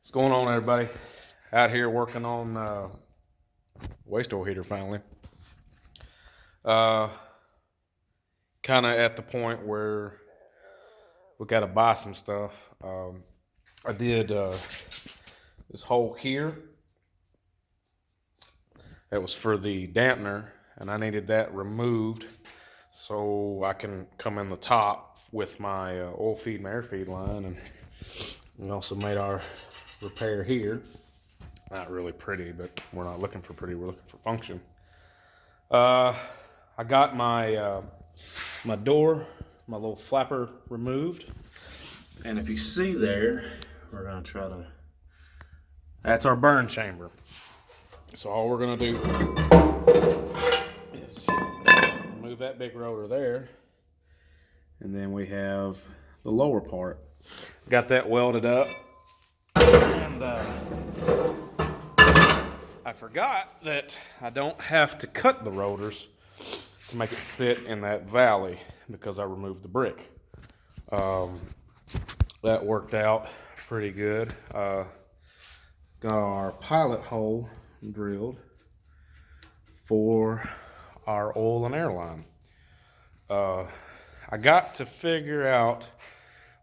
What's going on, everybody? Out here working on waste oil heater finally. Kind of at the point where we got to buy some stuff. I did this hole here. That was for the dampener, and I needed that removed so I can come in the top with my oil feed and air feed line. And we also made our repair here. Not really pretty, but we're not looking for pretty, we're looking for function. I got my my door, my little flapper removed, and if you see there, we're gonna try to, that's our burn chamber. So all we're gonna do is remove that big rotor there, and then we have the lower part. Got that welded up, and I forgot that I don't have to cut the rotors to make it sit in that valley because I removed the brick. That worked out pretty good. Got our pilot hole drilled for our oil and air line. I got to figure out,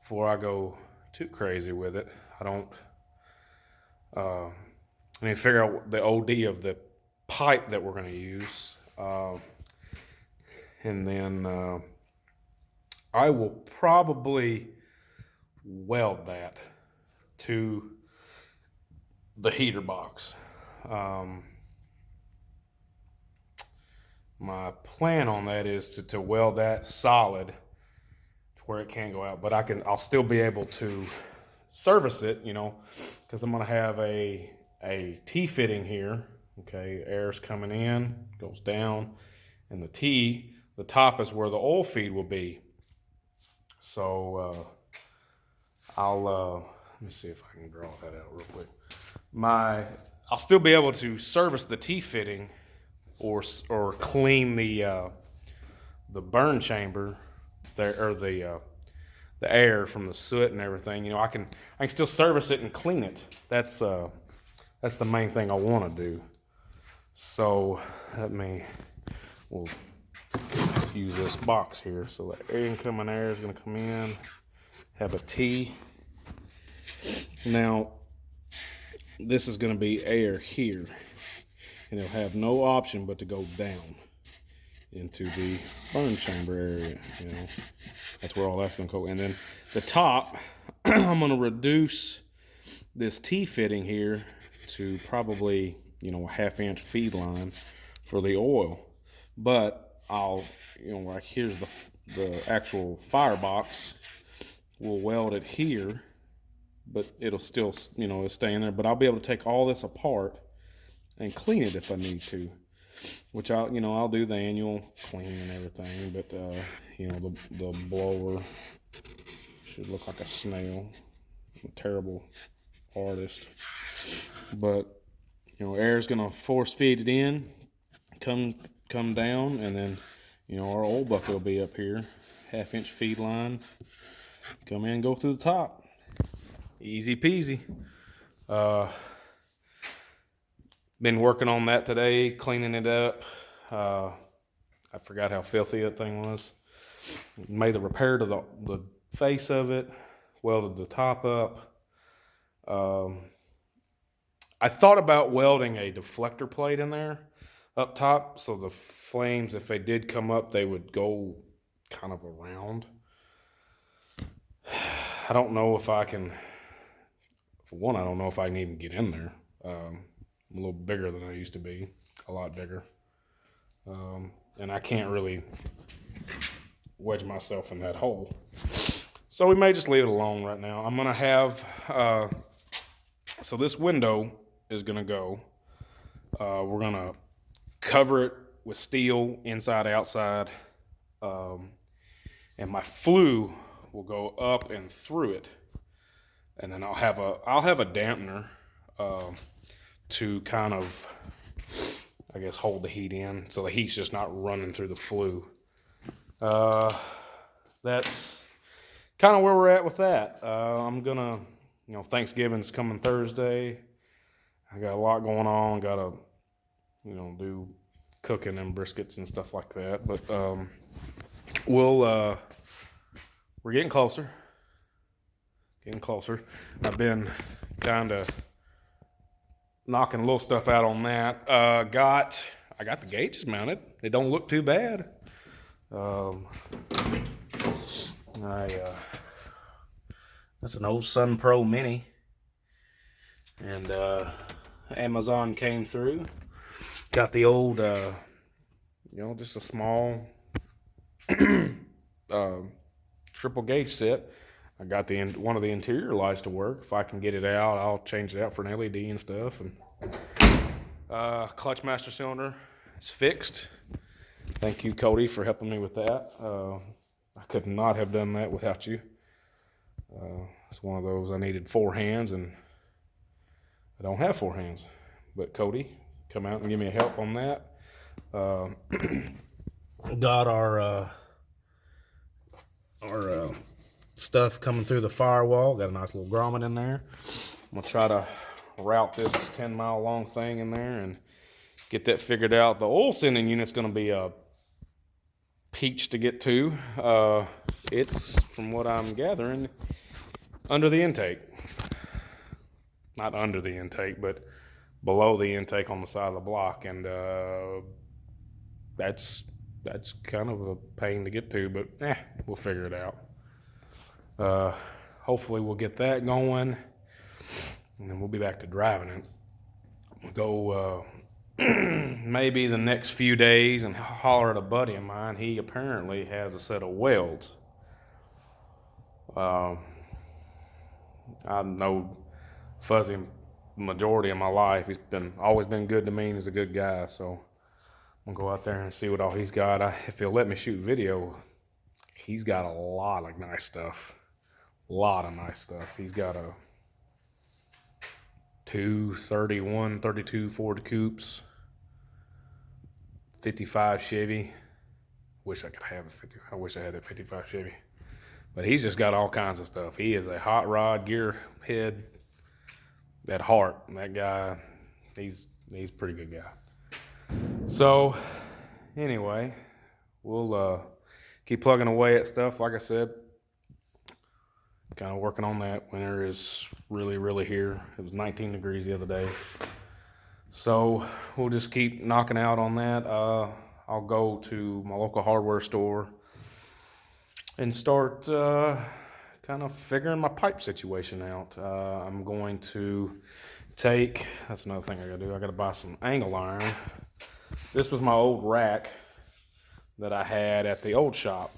before I go too crazy with it, I need to figure out the OD of the pipe that we're going to use. And then I will probably weld that to the heater box. My plan on that is to weld that solid to where it can't go out, but I'll still be able to service it, you know, because I'm going to have a T-fitting here. Okay, air's coming in, goes down, and the top is where the oil feed will be. So let me see if I can draw that out real quick. I'll still be able to service the T-fitting or clean the burn chamber there, or the air from the soot and everything. You know, I can still service it and clean it. That's the main thing I want to do. So we'll use this box here. So the incoming air is going to come in, have a T. Now, this is going to be air here, and it'll have no option but to go down into the burn chamber area. You know, that's where all that's going to go. And then the top, I'm going to reduce this T-fitting here to probably, you know, a 1/2 inch feed line for the oil. But I'll, you know, like here's the actual firebox. We'll weld it here, but it'll still, you know, it'll stay in there. But I'll be able to take all this apart and clean it if I need to, which I'll do the annual clean and everything. But you know, the blower should look like a snail. I'm a terrible artist, but you know, air is gonna force feed it in, come down, and then, you know, our oil bucket will be up here, 1/2 inch feed line, come in, go through the top, easy peasy. Been working on that today, cleaning it up. I forgot how filthy that thing was. Made the repair to the face of it, welded the top up. I thought about welding a deflector plate in there up top, so the flames, if they did come up, they would go kind of around. I don't know if I can, for one, I don't know if I can even get in there. I'm a little bigger than I used to be, a lot bigger. And I can't really wedge myself in that hole. So we may just leave it alone right now. I'm gonna have, so this window is gonna go. We're gonna cover it with steel inside, outside, and my flue will go up and through it. And then I'll have a dampener to kind of, I guess, hold the heat in, so the heat's just not running through the flue. That's kind of where we're at with that. I'm gonna, You know, Thanksgiving's coming Thursday. I got a lot going on. Got to, you know, do cooking and briskets and stuff like that. But we're getting closer. I've been kind of knocking a little stuff out on that. I got the gauges mounted. They don't look too bad. That's an old Sun Pro Mini, and Amazon came through. Got the old, you know, just a small triple gauge set. I got one of the interior lights to work. If I can get it out, I'll change it out for an LED and stuff. And clutch master cylinder is fixed. Thank you, Cody, for helping me with that. I could not have done that without you. It's one of those, I needed 4 hands, and I don't have 4 hands. But Cody, come out and give me a help on that. Got our stuff coming through the firewall. Got a nice little grommet in there. I'm gonna try to route this 10-mile long thing in there and get that figured out. The oil sending unit's gonna be a peach to get to. It's, from what I'm gathering, under the intake. Not under the intake, but below the intake on the side of the block, and that's kind of a pain to get to, but we'll figure it out. Hopefully we'll get that going, and then we'll be back to driving it. We'll go maybe the next few days and holler at a buddy of mine. He apparently has a set of welds. I know Fuzzy majority of my life. He's always been good to me, and he's a good guy, so I'm gonna go out there and see what all he's got. If he'll let me shoot video, he's got a lot of nice stuff. He's got a 231, 32 Ford Coupes, 55 Chevy. Wish I could have a 50. I wish I had a 55 Chevy. But he's just got all kinds of stuff. He is a hot rod gearhead at heart. That guy, he's a pretty good guy. So anyway, we'll keep plugging away at stuff. Like I said, kind of working on that. Winter is really here. It was 19 degrees the other day. So we'll just keep knocking out on that. I'll go to my local hardware store and start kind of figuring my pipe situation out. I'm going to that's another thing I gotta do. I gotta buy some angle iron. This was my old rack that I had at the old shop,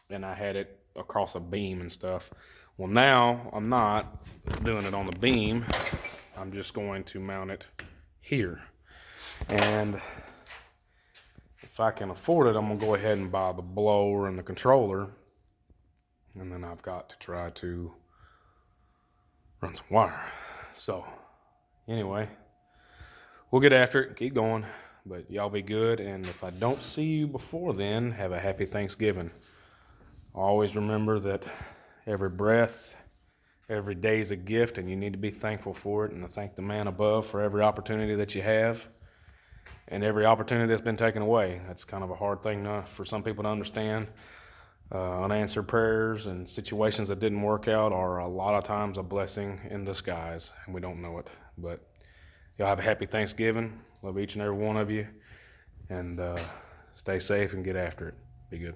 and I had it across a beam and stuff. Well, now I'm not doing it on the beam. I'm just going to mount it here. And if I can afford it, I'm gonna go ahead and buy the blower and the controller. And then I've got to try to run some wire. So anyway, we'll get after it, keep going. But y'all be good, and if I don't see you before then, have a happy Thanksgiving. Always remember that every breath, every day is a gift, and you need to be thankful for it, and to thank the man above for every opportunity that you have and every opportunity that's been taken away. That's kind of a hard thing for some people to understand. Unanswered prayers and situations that didn't work out are a lot of times a blessing in disguise, and we don't know it. But y'all have a happy Thanksgiving. Love each and every one of you, and stay safe and get after it. Be good.